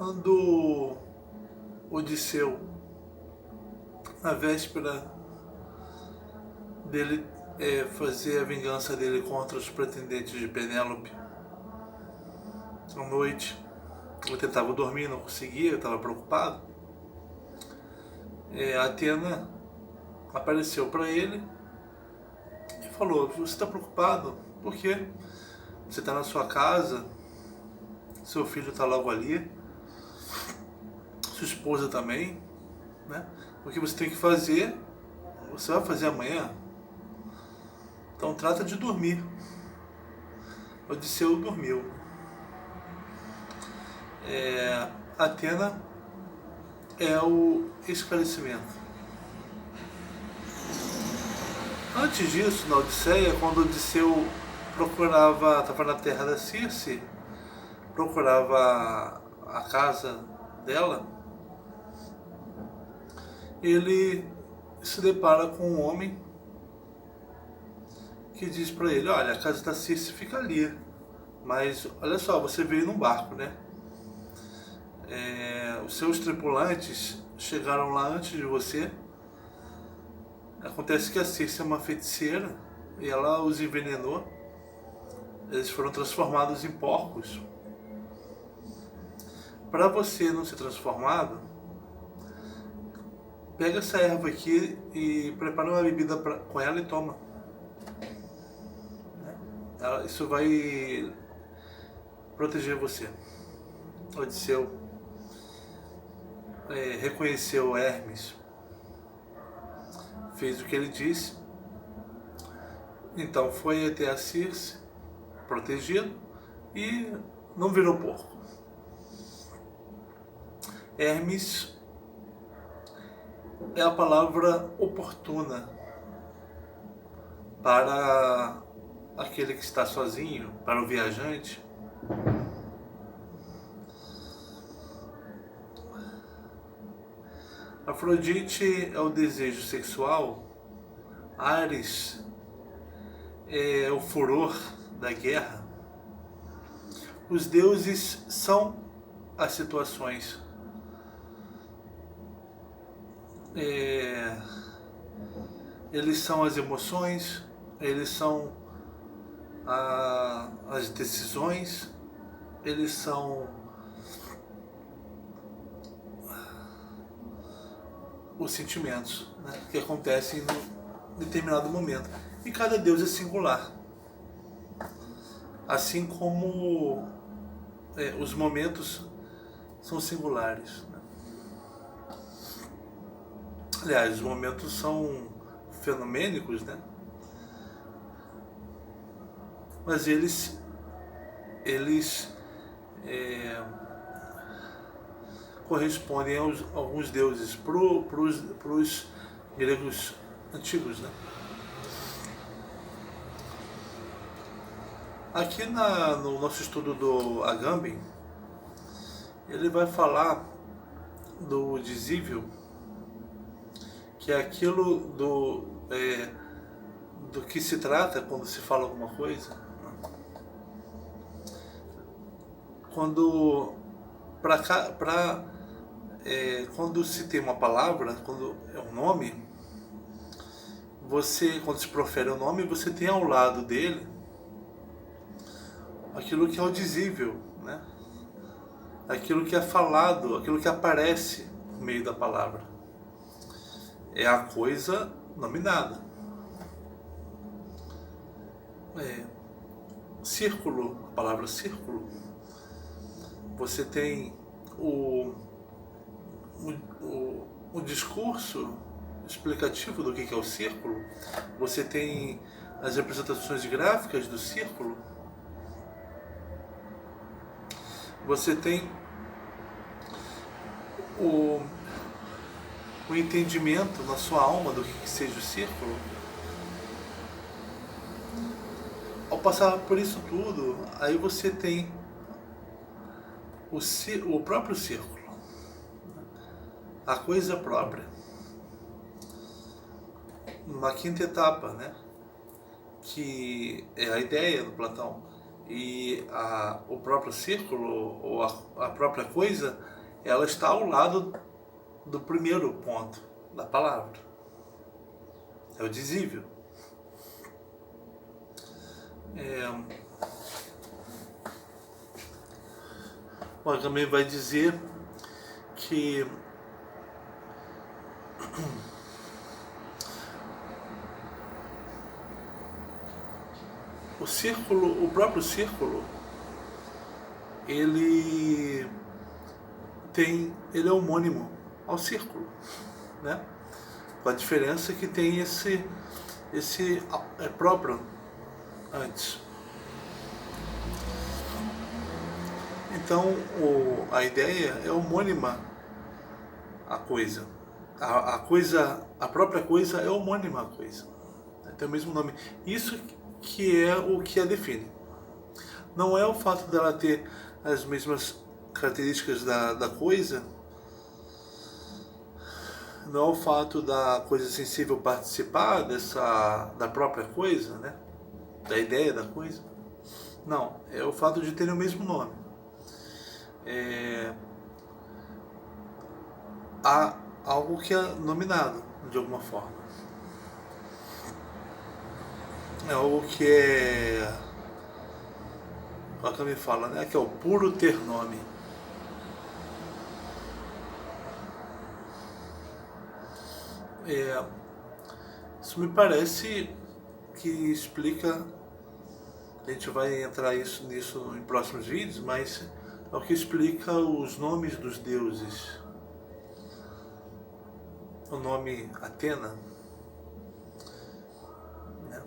Quando Odisseu, na véspera dele fazer a vingança dele contra os pretendentes de Penélope, à noite, ele tentava dormir, não conseguia, estava preocupado. Atena apareceu para ele e falou: você está preocupado? Por quê? Você está na sua casa, seu filho está logo ali, sua esposa também, né? O que você tem que fazer, você vai fazer amanhã. Então trata de dormir. Odisseu dormiu. Atena é o esclarecimento. Antes disso, na Odisseia, quando Odisseu estava na terra da Circe, procurava a casa dela, ele se depara com um homem que diz para ele: olha, a casa da Circe fica ali, mas olha só, você veio num barco, né? Os seus tripulantes chegaram lá antes de você. Acontece que a Circe é uma feiticeira e ela os envenenou. Eles foram transformados em porcos. Para você não ser transformado, pega essa erva aqui e prepara uma bebida com ela e toma. Isso vai proteger você. Odisseu reconheceu Hermes, fez o que ele disse, então foi até a Circe, protegido, e não virou porco. Hermes é a palavra oportuna para aquele que está sozinho, para o viajante. Afrodite é o desejo sexual, Ares é o furor da guerra. Os deuses são as situações. Eles são as emoções, eles são as decisões, eles são os sentimentos, né, que acontecem em determinado momento. E cada deus é singular. Assim como os momentos são singulares, né? Aliás, os momentos são fenomênicos, né? Mas eles correspondem a alguns deuses para os gregos antigos, né? Aqui no nosso estudo do Agamben, ele vai falar do dizível, que é aquilo do que se trata quando se fala alguma coisa. Quando se tem uma palavra, quando é um nome, quando se profere o nome, você tem ao lado dele aquilo que é audizível, né? Aquilo que é falado, aquilo que aparece no meio da palavra. É a coisa nominada. Círculo, a palavra círculo, você tem o discurso explicativo do que é o círculo, você tem as representações gráficas do círculo, você tem o entendimento na sua alma do que seja o círculo. Ao passar por isso tudo, aí você tem o próprio círculo, a coisa própria. Uma quinta etapa, né? Que é a ideia do Platão. E o próprio círculo, ou a própria coisa, ela está ao lado do primeiro ponto da palavra. É o dizível. O Agamben vai dizer que o círculo, o próprio círculo, ele é homônimo ao círculo, né? Com a diferença que tem esse próprio antes. Então a ideia é homônima à coisa. A própria coisa é homônima à coisa. Tem o mesmo nome. Isso que é o que a define. Não é o fato dela ter as mesmas características da coisa, não é o fato da coisa sensível participar da própria coisa, né? Da ideia da coisa. Não, é o fato de terem o mesmo nome. Há algo que é nominado de alguma forma. É algo que é, como me fala, né? Que é o puro ter nome. Isso me parece que explica, a gente vai entrar nisso em próximos vídeos, mas é o que explica os nomes dos deuses. O nome Atena, né?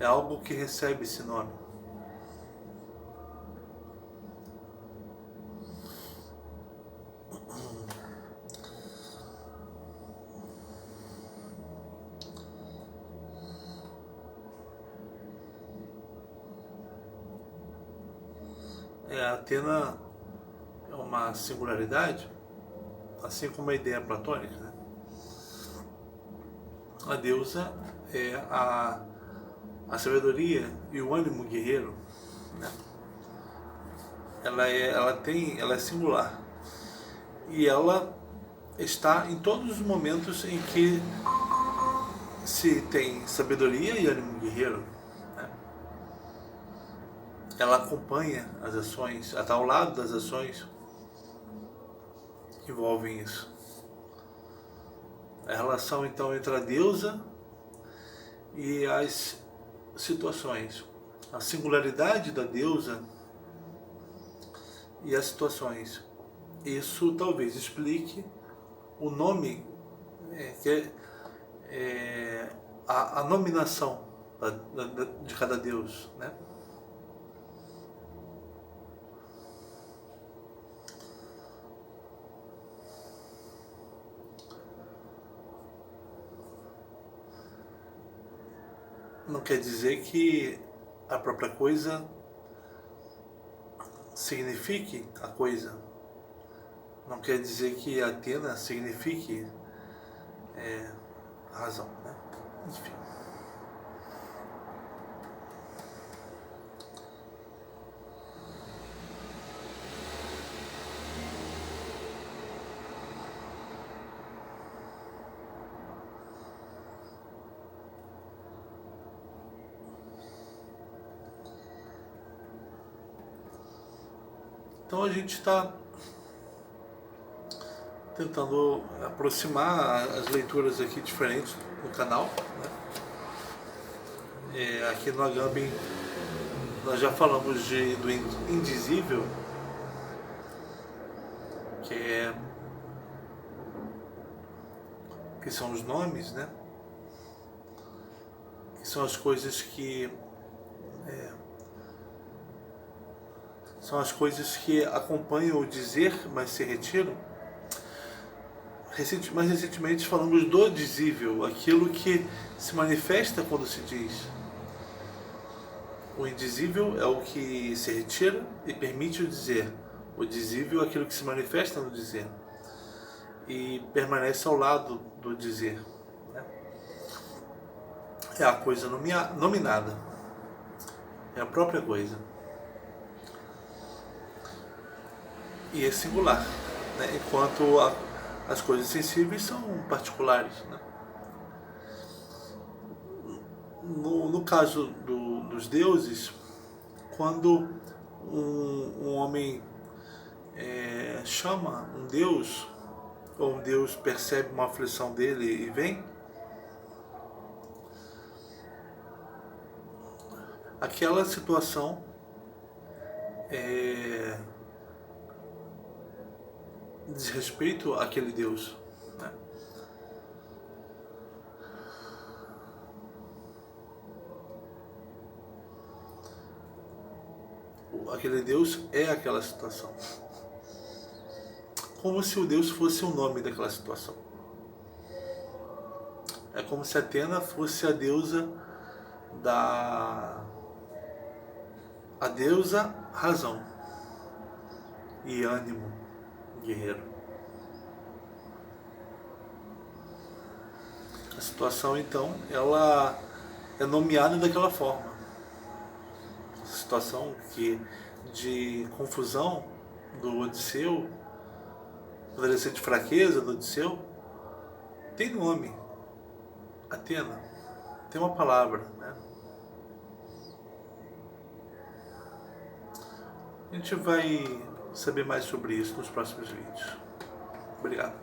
É algo que recebe esse nome. Atena é uma singularidade, assim como a ideia platônica, né? A deusa é a sabedoria e o ânimo guerreiro, né? Ela é singular e ela está em todos os momentos em que se tem sabedoria e ânimo guerreiro, né? Ela acompanha as ações, ela está ao lado das ações que envolvem isso. A relação então entre a deusa e as situações, a singularidade da deusa e as situações. Isso talvez explique o nome, que é a nominação de cada deus, né? Não quer dizer que a própria coisa signifique a coisa. Não quer dizer que Atena signifique a razão, né? Enfim. Então a gente está tentando aproximar as leituras aqui diferentes no canal, né? Aqui no Agamben nós já falamos do indizível, que são os nomes, né? Que são as coisas que são as coisas que acompanham o dizer, mas se retiram. Mais recentemente falamos do dizível, aquilo que se manifesta quando se diz. O indizível é o que se retira e permite o dizer. O dizível é aquilo que se manifesta no dizer e permanece ao lado do dizer, né? É a coisa nominada. é a própria coisa. E é singular, né? Enquanto as coisas sensíveis são particulares, né? No caso dos deuses, quando um homem chama um deus, ou um deus percebe uma aflição dele e vem, aquela situação diz respeito àquele deus, né? Aquele deus é aquela situação. Como se o deus fosse o nome daquela situação. É como se Atena fosse a deusa a deusa razão e ânimo guerreiro. A situação, então, ela é nomeada daquela forma. A situação de confusão do Odisseu, poderia ser de fraqueza do Odisseu, tem nome. Atena. Tem uma palavra, né? A gente vai saber mais sobre isso nos próximos vídeos. Obrigado.